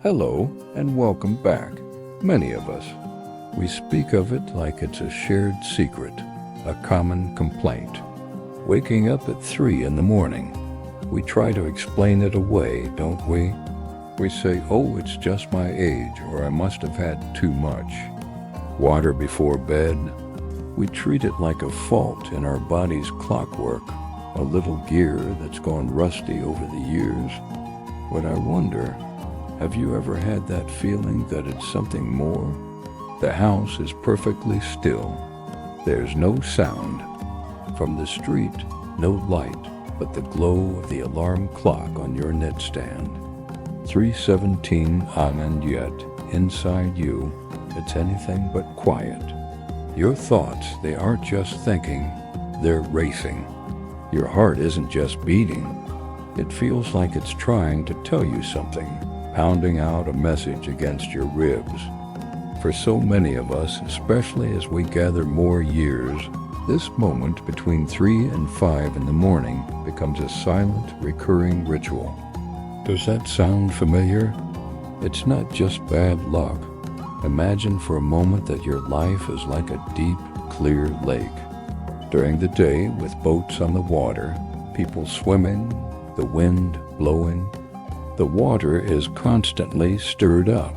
Hello and welcome back. Many of us, we speak of it like it's a shared secret, a common complaint. Waking up at 3 in the morning, we try to explain it away, don't we? We say, oh, it's just my age, or I must have had too much. Water before bed, we treat it like a fault in our body's clockwork, a little gear that's gone rusty over the years. But I wonder, have you ever had that feeling that it's something more? The house is perfectly still. There's no sound. From the street, no light, but the glow of the alarm clock on your nightstand. 3:17 and yet, inside you, it's anything but quiet. Your thoughts, they aren't just thinking, they're racing. Your heart isn't just beating. It feels like it's trying to tell you something, pounding out a message against your ribs. For so many of us, especially as we gather more years, this moment between 3 and 5 in the morning becomes a silent, recurring ritual. Does that sound familiar? It's not just bad luck. Imagine for a moment that your life is like a deep, clear lake. During the day, with boats on the water, people swimming, the wind blowing, the water is constantly stirred up.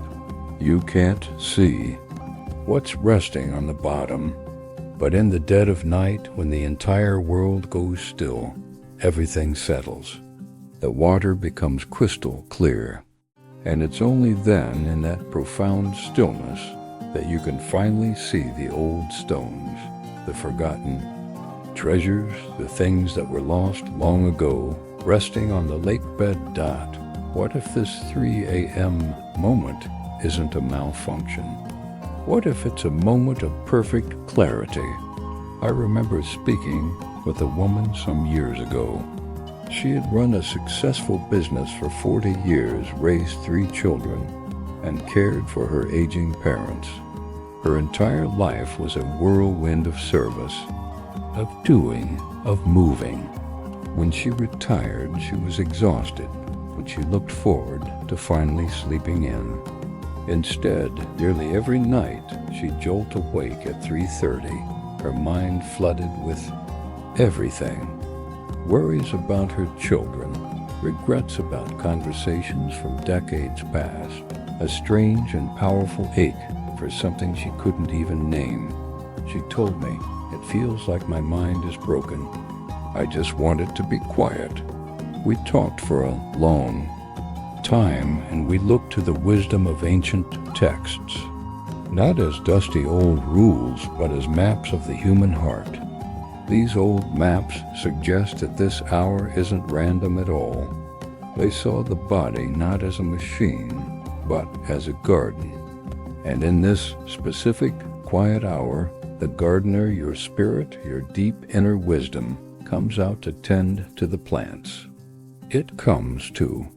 You can't see what's resting on the bottom. But in the dead of night, when the entire world goes still, everything settles. The water becomes crystal clear. And it's only then, in that profound stillness, that you can finally see the old stones, the forgotten treasures, the things that were lost long ago, resting on the lake bed dot. What if this 3 a.m. moment isn't a malfunction? What if it's a moment of perfect clarity? I remember speaking with a woman some years ago. She had run a successful business for 40 years, raised 3 children, and cared for her aging parents. Her entire life was a whirlwind of service, of doing, of moving. When she retired, she was exhausted, but she looked forward to finally sleeping in. Instead, nearly every night, she'd jolt awake at 3:30, her mind flooded with everything. Worries about her children, regrets about conversations from decades past, a strange and powerful ache for something she couldn't even name. She told me, "It feels like my mind is broken. I just want it to be quiet." We talked for a long time, and we looked to the wisdom of ancient texts, not as dusty old rules, but as maps of the human heart. These old maps suggest that this hour isn't random at all. They saw the body not as a machine, but as a garden. And in this specific, quiet hour, the gardener, your spirit, your deep inner wisdom, comes out to tend to the plants. It comes to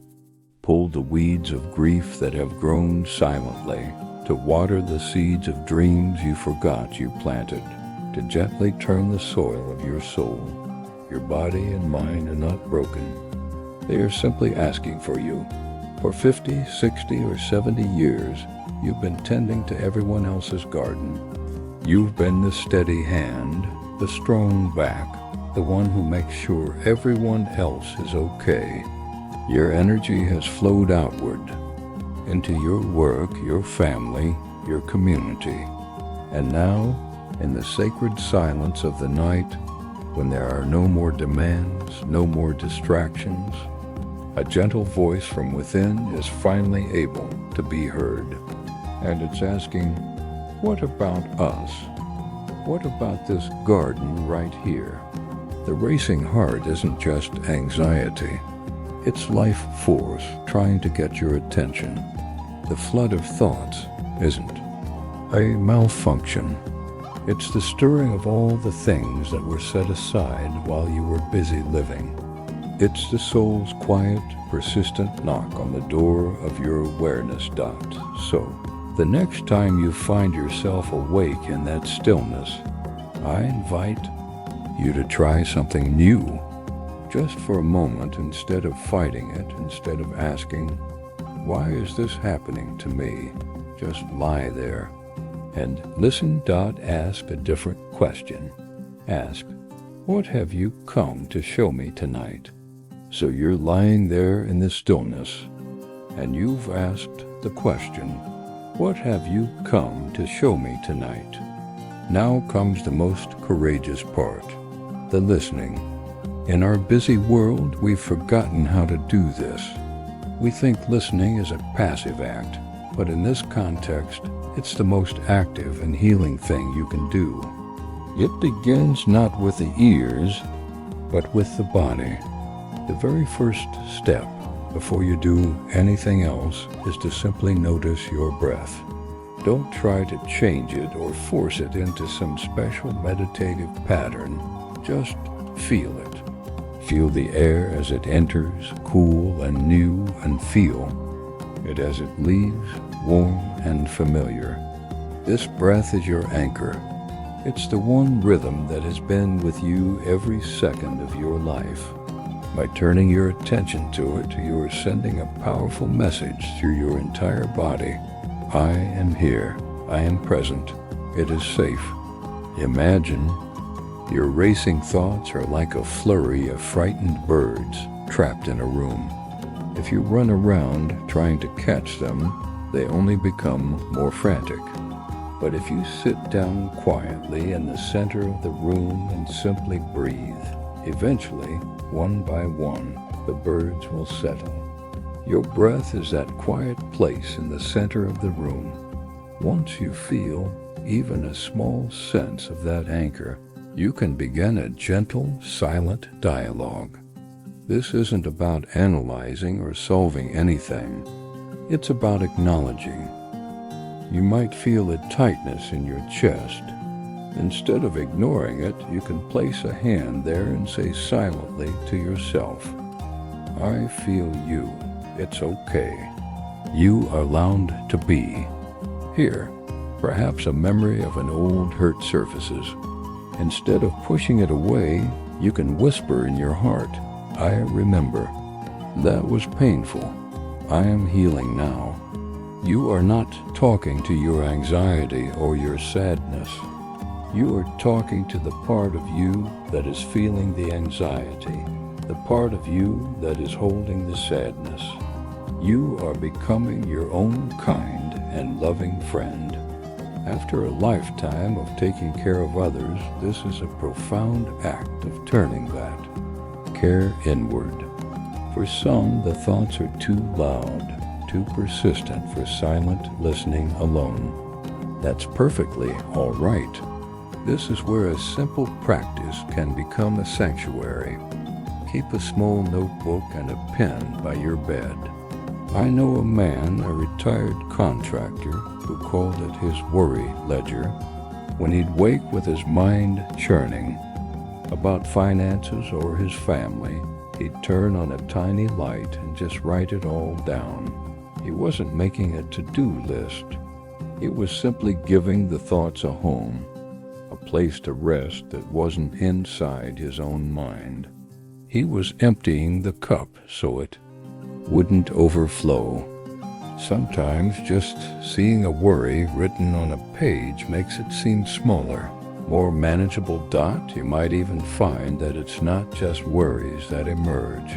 pull the weeds of grief that have grown silently, to water the seeds of dreams you forgot you planted, to gently turn the soil of your soul. Your body and mind are not broken. They are simply asking for you. For 50, 60, or 70 years, you've been tending to everyone else's garden. You've been the steady hand, the strong back, the one who makes sure everyone else is okay. Your energy has flowed outward into your work, your family, your community. And now, in the sacred silence of the night, when there are no more demands, no more distractions, a gentle voice from within is finally able to be heard. And it's asking, what about us? What about this garden right here? The racing heart isn't just anxiety. It's life force trying to get your attention. The flood of thoughts isn't a malfunction. It's the stirring of all the things that were set aside while you were busy living. It's the soul's quiet, persistent knock on the door of your awareness dot. So, the next time you find yourself awake in that stillness, I invite you to try something new. Just for a moment, instead of fighting it, instead of asking, Why is this happening to me? Just lie there and listen. Ask a different question. Ask, what have you come to show me tonight? So you're lying there in the stillness, and you've asked the question, what have you come to show me tonight? Now comes the most courageous part, the listening. In our busy world, we've forgotten how to do this. We think listening is a passive act, but in this context, it's the most active and healing thing you can do. It begins not with the ears, but with the body. The very first step before you do anything else is to simply notice your breath. Don't try to change it or force it into some special meditative pattern. Just feel it. Feel the air as it enters, cool and new, and feel it as it leaves, warm and familiar. This breath is your anchor. It's the one rhythm that has been with you every second of your life. By turning your attention to it, you are sending a powerful message through your entire body. I am here. I am present. It is safe. Imagine your racing thoughts are like a flurry of frightened birds trapped in a room. If you run around trying to catch them, they only become more frantic. But if you sit down quietly in the center of the room and simply breathe, eventually, one by one, the birds will settle. Your breath is that quiet place in the center of the room. Once you feel even a small sense of that anchor, you can begin a gentle, silent dialogue. This isn't about analyzing or solving anything. It's about acknowledging. You might feel a tightness in your chest. Instead of ignoring it, you can place a hand there and say silently to yourself, I feel you. It's okay. You are allowed to be. Here, perhaps a memory of an old hurt surfaces. Instead of pushing it away, you can whisper in your heart, I remember. That was painful. I am healing now. You are not talking to your anxiety or your sadness. You are talking to the part of you that is feeling the anxiety, the part of you that is holding the sadness. You are becoming your own kind and loving friend. After a lifetime of taking care of others, this is a profound act of turning that care inward. For some, the thoughts are too loud, too persistent for silent listening alone. That's perfectly all right. This is where a simple practice can become a sanctuary. Keep a small notebook and a pen by your bed. I know a man, a retired contractor, who called it his worry ledger. When he'd wake with his mind churning about finances or his family, he'd turn on a tiny light and just write it all down. He wasn't making a to-do list. It was simply giving the thoughts a home, a place to rest that wasn't inside his own mind. He was emptying the cup so it wouldn't overflow. Sometimes just seeing a worry written on a page makes it seem smaller, more manageable. You might even find that it's not just worries that emerge.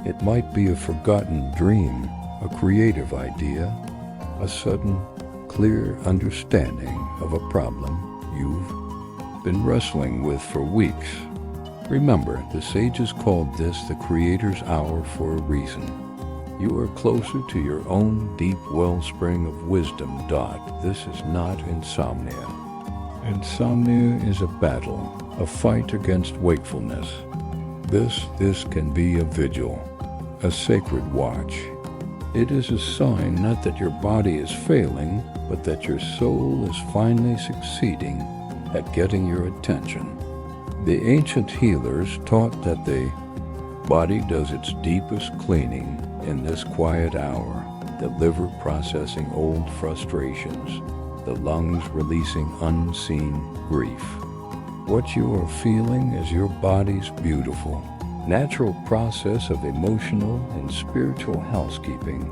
It might be a forgotten dream, a creative idea, a sudden, clear understanding of a problem you've been wrestling with for weeks. Remember, the sages called this the Creator's Hour for a reason. You are closer to your own deep wellspring of wisdom. This is not insomnia. Insomnia is a battle, a fight against wakefulness. This can be a vigil, a sacred watch. It is a sign not that your body is failing, but that your soul is finally succeeding at getting your attention. The ancient healers taught that the body does its deepest cleaning in this quiet hour, the liver processing old frustrations, the lungs releasing unseen grief. What you are feeling is your body's beautiful, natural process of emotional and spiritual housekeeping.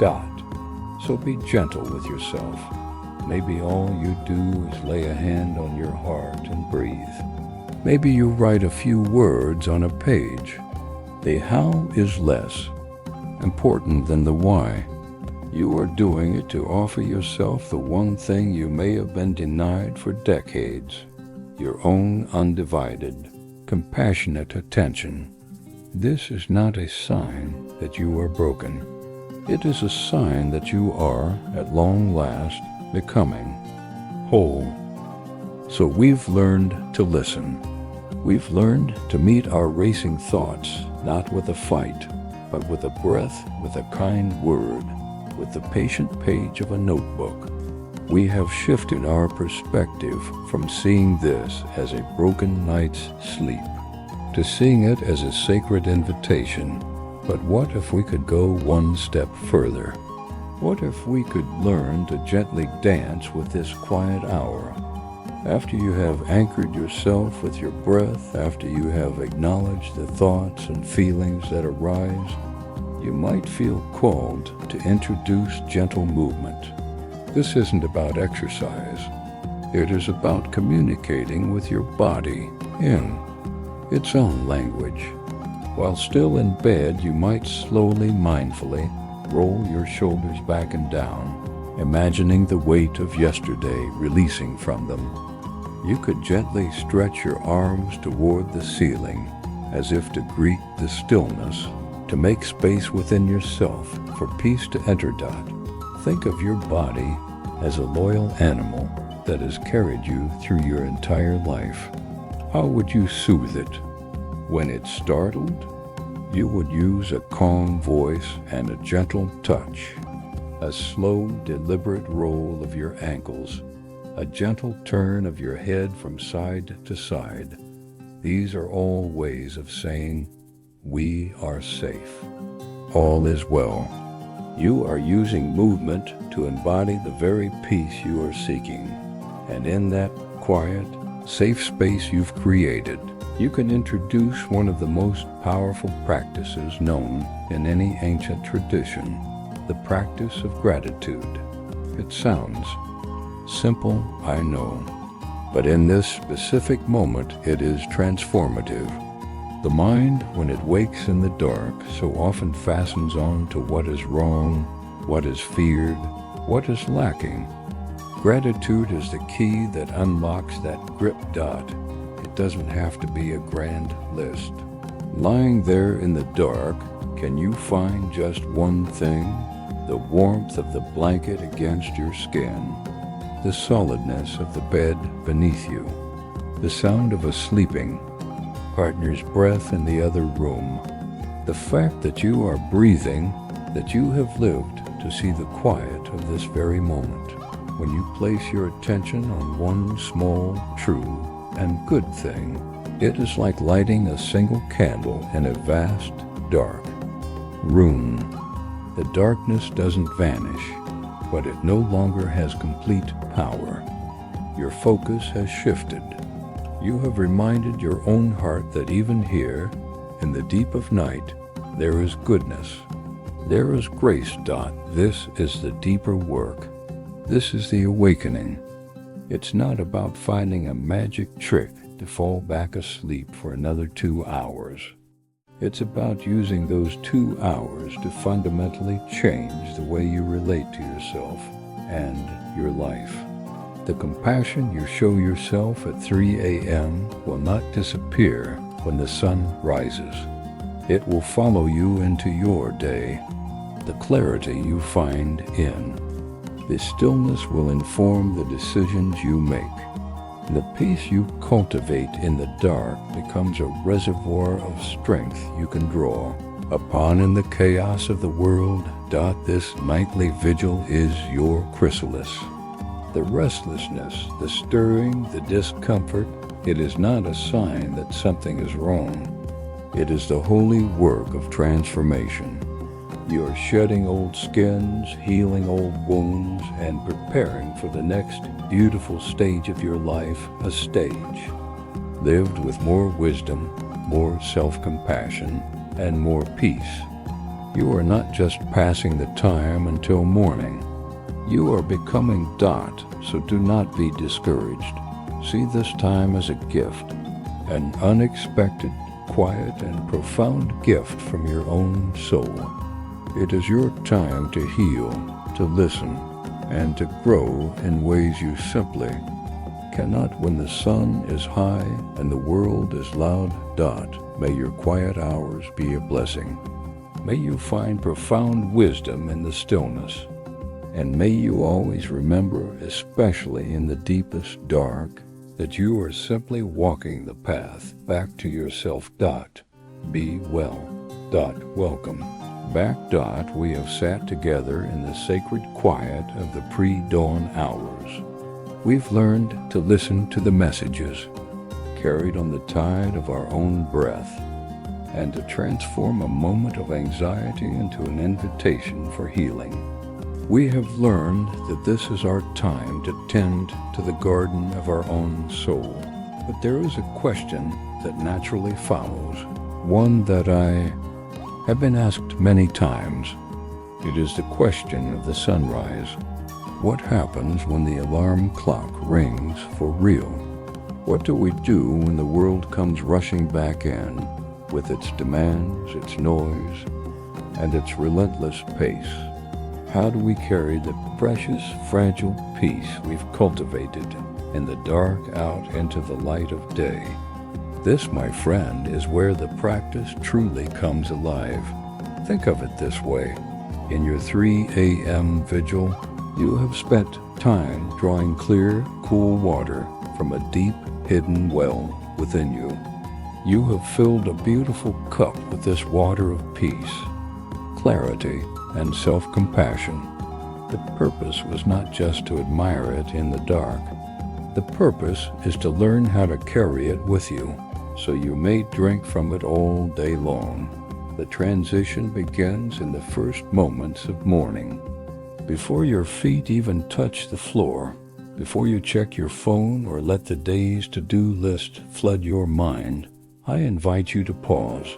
So be gentle with yourself. Maybe all you do is lay a hand on your heart and breathe. Maybe you write a few words on a page. The how is less important than the why. You are doing it to offer yourself the one thing you may have been denied for decades, your own undivided, compassionate attention. This is not a sign that you are broken. It is a sign that you are, at long last, becoming whole. So we've learned to listen. We've learned to meet our racing thoughts, not with a fight, but with a breath, with a kind word, with the patient page of a notebook. We have shifted our perspective from seeing this as a broken night's sleep to seeing it as a sacred invitation. But what if we could go one step further? What if we could learn to gently dance with this quiet hour? After you have anchored yourself with your breath, after you have acknowledged the thoughts and feelings that arise, you might feel called to introduce gentle movement. This isn't about exercise. It is about communicating with your body in its own language. While still in bed, you might slowly, mindfully roll your shoulders back and down, imagining the weight of yesterday releasing from them. You could gently stretch your arms toward the ceiling, as if to greet the stillness, to make space within yourself for peace to enter. Think of your body as a loyal animal that has carried you through your entire life. How would you soothe it? When it's startled, you would use a calm voice and a gentle touch, a slow, deliberate roll of your ankles, a gentle turn of your head from side to side. These are all ways of saying, we are safe. All is well. You are using movement to embody the very peace you are seeking. And in that quiet, safe space you've created, you can introduce one of the most powerful practices known in any ancient tradition, the practice of gratitude. It sounds simple, I know, but in this specific moment it is transformative. The mind, when it wakes in the dark, so often fastens on to what is wrong, what is feared, what is lacking. Gratitude is the key that unlocks that grip. It doesn't have to be a grand list. Lying there in the dark, can you find just one thing? The warmth of the blanket against your skin, the solidness of the bed beneath you, the sound of a sleeping partner's breath in the other room, the fact that you are breathing, that you have lived to see the quiet of this very moment. When you place your attention on one small, true, and good thing, it is like lighting a single candle in a vast, dark room. The darkness doesn't vanish, but it no longer has complete power. Your focus has shifted. You have reminded your own heart that even here, in the deep of night, there is goodness. There is grace. This is the deeper work. This is the awakening. It's not about finding a magic trick to fall back asleep for another 2 hours. It's about using those 2 hours to fundamentally change the way you relate to yourself and your life. The compassion you show yourself at 3 a.m. will not disappear when the sun rises. It will follow you into your day. The clarity you find in the stillness will inform the decisions you make. The peace you cultivate in the dark becomes a reservoir of strength you can draw upon in the chaos of the world. This nightly vigil is your chrysalis. The restlessness, the stirring, the discomfort, it is not a sign that something is wrong. It is the holy work of transformation. You are shedding old skins, healing old wounds, and preparing for the next beautiful stage of your life, a stage lived with more wisdom, more self-compassion, and more peace. You are not just passing the time until morning. You are becoming dot, so do not be discouraged. See this time as a gift, an unexpected, quiet, and profound gift from your own soul. It is your time to heal, to listen, and to grow in ways you simply cannot when the sun is high and the world is loud. Dot, may your quiet hours be a blessing. May you find profound wisdom in the stillness. And may you always remember, especially in the deepest dark, that you are simply walking the path back to yourself. Dot, be well. Dot, welcome back. Dot, we have sat together in the sacred quiet of the pre-dawn hours. We've learned to listen to the messages carried on the tide of our own breath, and to transform a moment of anxiety into an invitation for healing. We have learned that this is our time to tend to the garden of our own soul. But there is a question that naturally follows, one that I have been asked many times. It is the question of the sunrise. What happens when the alarm clock rings for real? What do we do when the world comes rushing back in with its demands, its noise, and its relentless pace? How do we carry the precious, fragile peace we've cultivated in the dark out into the light of day? This, my friend, is where the practice truly comes alive. Think of it this way. In your 3 a.m. vigil, you have spent time drawing clear, cool water from a deep, hidden well within you. You have filled a beautiful cup with this water of peace, clarity, and self-compassion. The purpose was not just to admire it in the dark. The purpose is to learn how to carry it with you, so you may drink from it all day long. The transition begins in the first moments of morning. Before your feet even touch the floor, before you check your phone or let the day's to-do list flood your mind, I invite you to pause.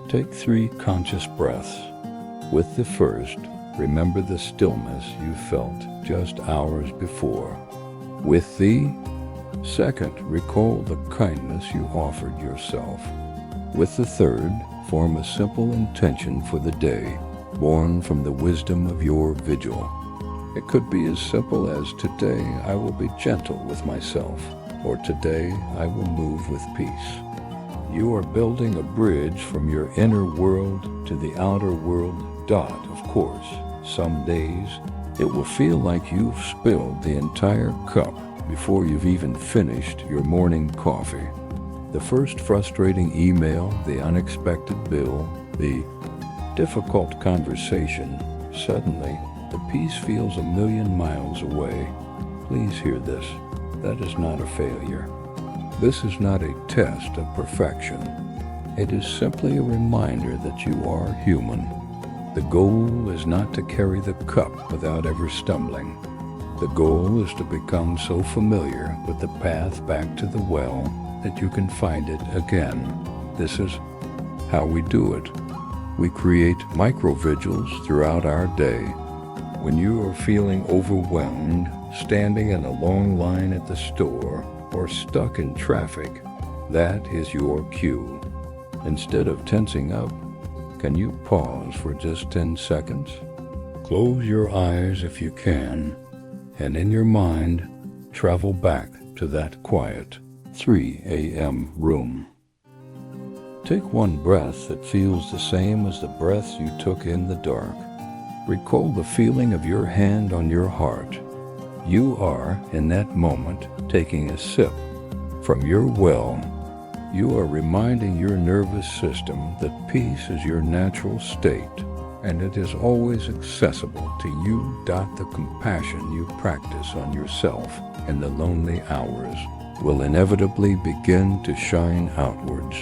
Take 3 conscious breaths. With the first, remember the stillness you felt just hours before. With the second, recall the kindness you offered yourself. With the third, form a simple intention for the day, born from the wisdom of your vigil. It could be as simple as, today I will be gentle with myself, or today I will move with peace. You are building a bridge from your inner world to the outer world. Dot, of course, some days it will feel like you've spilled the entire cup before you've even finished your morning coffee. The first frustrating email, the unexpected bill, the difficult conversation, suddenly the peace feels 1,000,000 miles away. Please hear this. That is not a failure. This is not a test of perfection. It is simply a reminder that you are human. The goal is not to carry the cup without ever stumbling. The goal is to become so familiar with the path back to the well that you can find it again. This is how we do it. We create micro-vigils throughout our day. When you are feeling overwhelmed, standing in a long line at the store, or stuck in traffic, that is your cue. Instead of tensing up, can you pause for just 10 seconds? Close your eyes if you can, and in your mind, travel back to that quiet 3 a.m. room. Take one breath that feels the same as the breaths you took in the dark. Recall the feeling of your hand on your heart. You are, in that moment, taking a sip from your well. You are reminding your nervous system that peace is your natural state, and it is always accessible to you. The compassion you practice on yourself in the lonely hours will inevitably begin to shine outwards.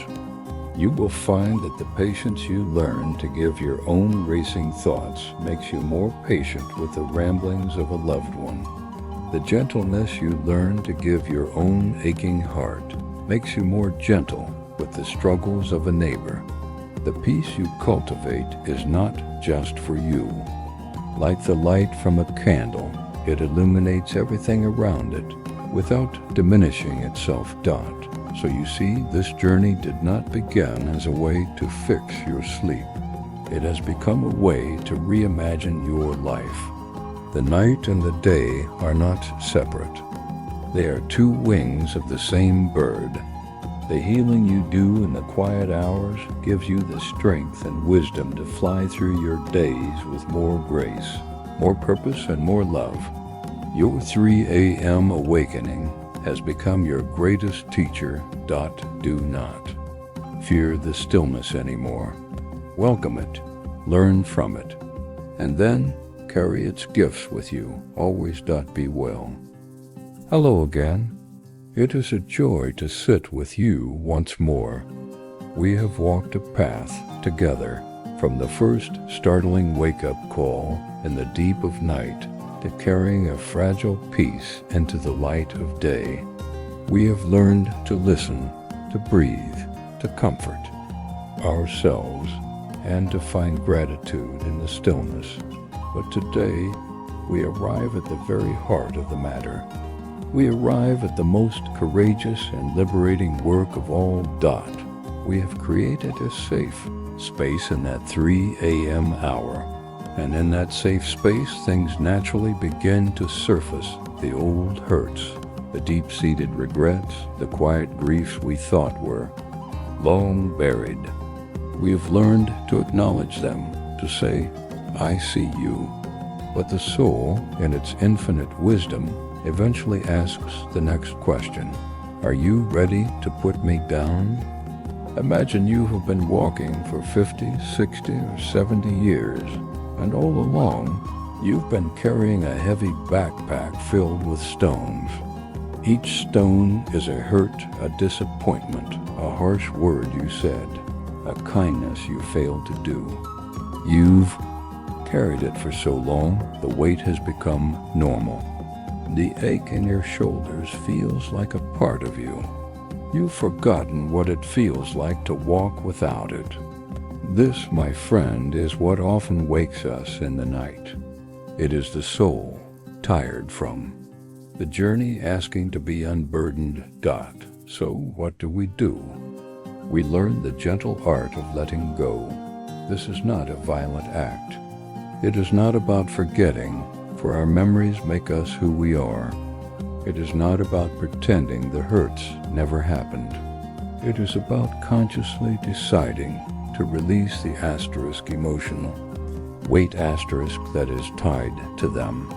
You will find that the patience you learn to give your own racing thoughts makes you more patient with the ramblings of a loved one. The gentleness you learn to give your own aching heart makes you more gentle with the struggles of a neighbor. The peace you cultivate is not just for you. Like the light from a candle, it illuminates everything around it without diminishing itself. So you see, this journey did not begin as a way to fix your sleep. It has become a way to reimagine your life. The night and the day are not separate. They are two wings of the same bird. The healing you do in the quiet hours gives you the strength and wisdom to fly through your days with more grace, more purpose, and more love. Your 3 a.m. awakening has become your greatest teacher. Do not fear the stillness anymore. Welcome it, learn from it, and then carry its gifts with you. Always. Be well. Hello again. It is a joy to sit with you once more. We have walked a path together from the first startling wake-up call in the deep of night to carrying a fragile peace into the light of day. We have learned to listen, to breathe, to comfort ourselves, and to find gratitude in the stillness. But today, we arrive at the very heart of the matter. We arrive at the most courageous and liberating work of all. We have created a safe space in that 3 a.m. hour. And in that safe space, things naturally begin to surface. The old hurts, the deep-seated regrets, the quiet griefs we thought were long buried. We have learned to acknowledge them, to say, I see you. But the soul, in its infinite wisdom, eventually asks the next question. Are you ready to put me down? Imagine you have been walking for 50, 60, or 70 years, and all along, you've been carrying a heavy backpack filled with stones. Each stone is a hurt, a disappointment, a harsh word you said, a kindness you failed to do. You've carried it for so long, the weight has become normal. The ache in your shoulders feels like a part of you. You've forgotten what it feels like to walk without it. This, my friend, is what often wakes us in the night. It is the soul, tired from the journey, asking to be unburdened. So what do? We learn the gentle art of letting go. This is not a violent act. It is not about forgetting, for our memories make us who we are. It is not about pretending the hurts never happened. It is about consciously deciding to release the asterisk emotional weight asterisk that is tied to them.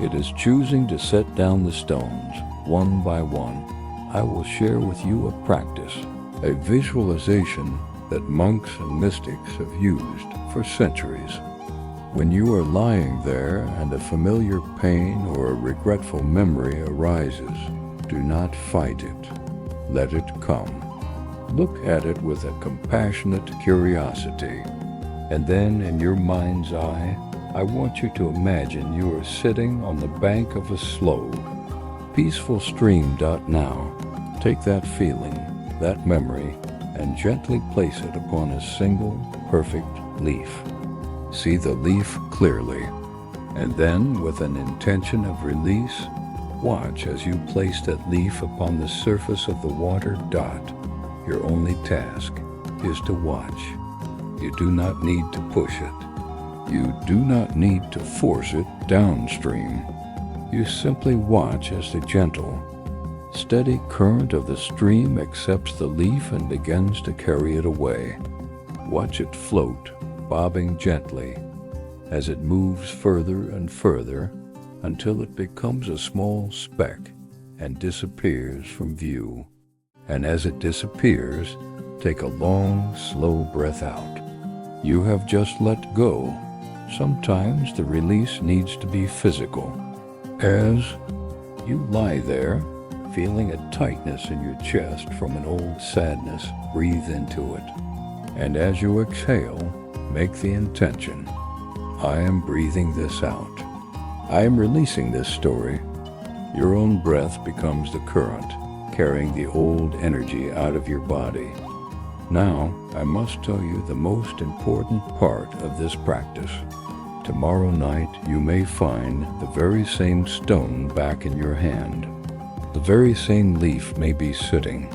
It is choosing to set down the stones one by one. I will share with you a practice, a visualization that monks and mystics have used for centuries. When you are lying there and a familiar pain or a regretful memory arises, do not fight it. Let it come. Look at it with a compassionate curiosity. And then in your mind's eye, I want you to imagine you are sitting on the bank of a slow, peaceful stream. Now, take that feeling, that memory, and gently place it upon a single, perfect leaf. See the leaf clearly, and then, with an intention of release, watch as you place that leaf upon the surface of the water. Your only task is to watch. You do not need to push it. You do not need to force it downstream. You simply watch as the gentle, steady current of the stream accepts the leaf and begins to carry it away. Watch it float, bobbing gently, as it moves further and further until it becomes a small speck and disappears from view. And as it disappears, take a long, slow breath out. You have just let go. Sometimes the release needs to be physical. As you lie there, feeling a tightness in your chest from an old sadness, breathe into it. And as you exhale, make the intention, I am breathing this out. I am releasing this story. Your own breath becomes the current, carrying the old energy out of your body. Now, I must tell you the most important part of this practice. Tomorrow night, you may find the very same stone back in your hand. The very same leaf may be sitting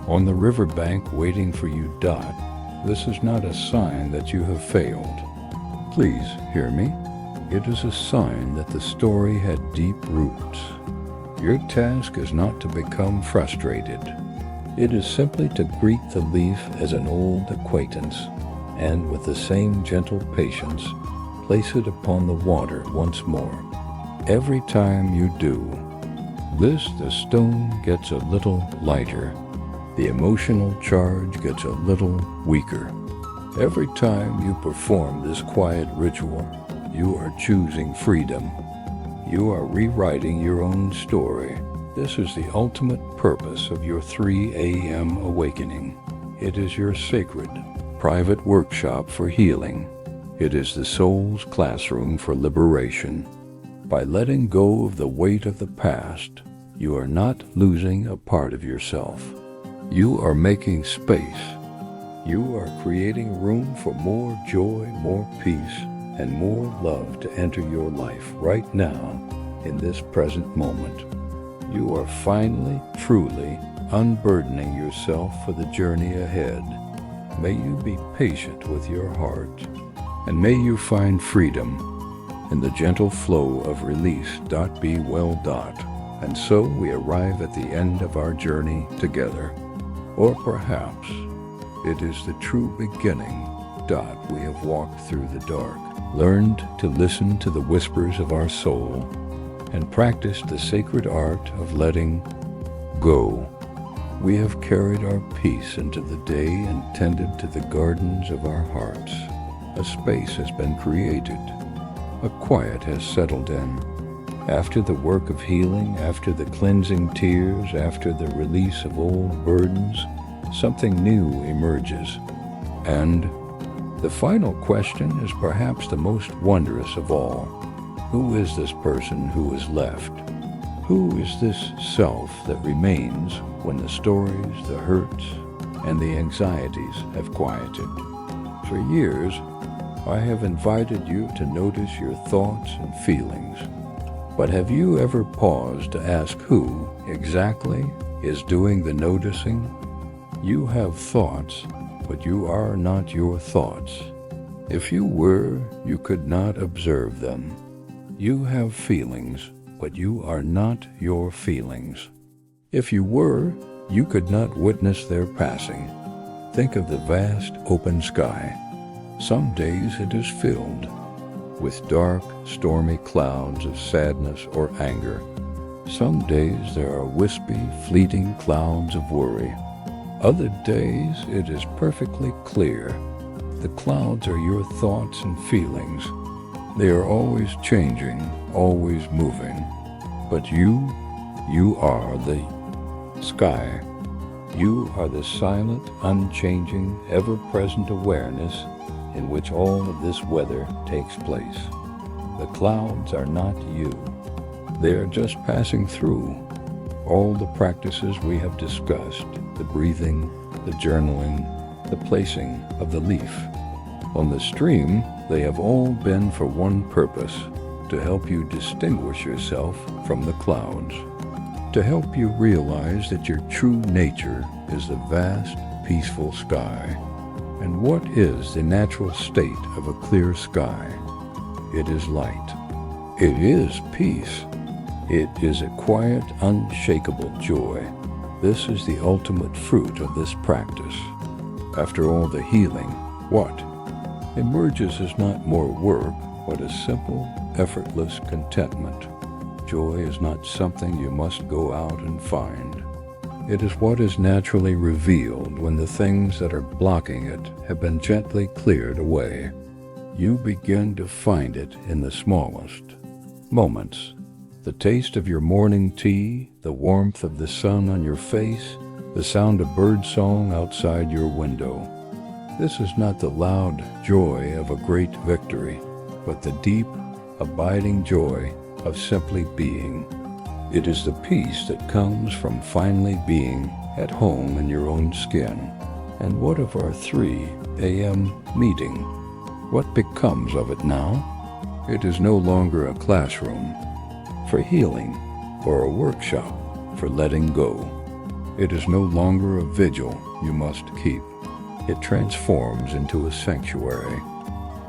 on the riverbank waiting for you. This is not a sign that you have failed. Please hear me. It is a sign that the story had deep roots. Your task is not to become frustrated. It is simply to greet the leaf as an old acquaintance, and with the same gentle patience, place it upon the water once more. Every time you do this, the stone gets a little lighter. The emotional charge gets a little weaker. Every time you perform this quiet ritual, you are choosing freedom. You are rewriting your own story. This is the ultimate purpose of your 3 a.m. awakening. It is your sacred, private workshop for healing. It is the soul's classroom for liberation. By letting go of the weight of the past, you are not losing a part of yourself. You are making space. You are creating room for more joy, more peace, and more love to enter your life right now, in this present moment. You are finally, truly unburdening yourself for the journey ahead. May you be patient with your heart, and may you find freedom in the gentle flow of release. Be well. And so we arrive at the end of our journey together. Or perhaps it is the true beginning. We have walked through the dark, learned to listen to the whispers of our soul, and practiced the sacred art of letting go. We have carried our peace into the day and tended to the gardens of our hearts. A space has been created. A quiet has settled in. After the work of healing, after the cleansing tears, after the release of old burdens, something new emerges. And the final question is perhaps the most wondrous of all. Who is this person who is left? Who is this self that remains when the stories, the hurts, and the anxieties have quieted? For years, I have invited you to notice your thoughts and feelings. But have you ever paused to ask who exactly is doing the noticing? You have thoughts, but you are not your thoughts. If you were, you could not observe them. You have feelings, but you are not your feelings. If you were, you could not witness their passing. Think of the vast open sky. Some days it is filled with dark, stormy clouds of sadness or anger. Some days there are wispy, fleeting clouds of worry. Other days it is perfectly clear. The clouds are your thoughts and feelings. They are always changing, always moving. But you are the sky. You are the silent, unchanging, ever-present awareness in which all of this weather takes place. The clouds are not you. They are just passing through. All the practices we have discussed, the breathing, the journaling, the placing of the leaf on the stream, they have all been for one purpose: to help you distinguish yourself from the clouds, to help you realize that your true nature is the vast, peaceful sky. And what is the natural state of a clear sky? It is light. It is peace. It is a quiet, unshakable joy. This is the ultimate fruit of this practice. After all the healing, what emerges is not more work, but a simple, effortless contentment. Joy is not something you must go out and find. It is what is naturally revealed when the things that are blocking it have been gently cleared away. You begin to find it in the smallest moments. The taste of your morning tea, the warmth of the sun on your face, the sound of birdsong outside your window. This is not the loud joy of a great victory, but the deep, abiding joy of simply being. It is the peace that comes from finally being at home in your own skin. And what of our 3 a.m. meeting? What becomes of it now? It is no longer a classroom for healing or a workshop for letting go. It is no longer a vigil you must keep. It transforms into a sanctuary.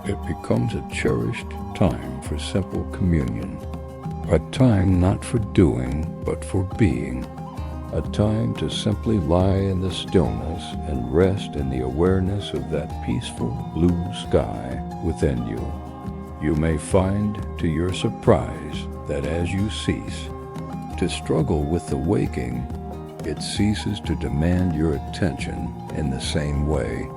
It becomes a cherished time for simple communion, a time not for doing but for being, a time to simply lie in the stillness and rest in the awareness of that peaceful blue sky within you. You may find, to your surprise, that as you cease to struggle with the waking, it ceases to demand your attention in the same way.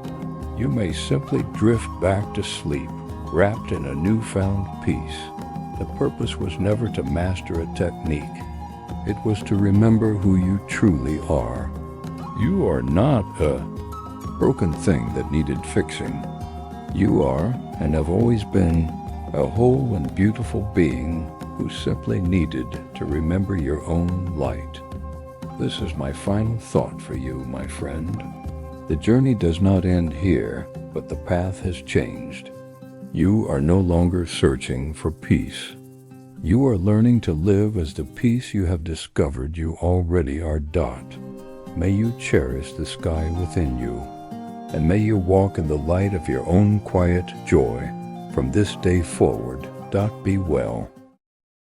You may simply drift back to sleep, wrapped in a newfound peace. The purpose was never to master a technique. It was to remember who you truly are. You are not a broken thing that needed fixing. You are, and have always been, a whole and beautiful being who simply needed to remember your own light. This is my final thought for you, my friend. The journey does not end here, but the path has changed. You are no longer searching for peace. You are learning to live as the peace you have discovered you already are. May you cherish the sky within you, and may you walk in the light of your own quiet joy from this day forward. Be well.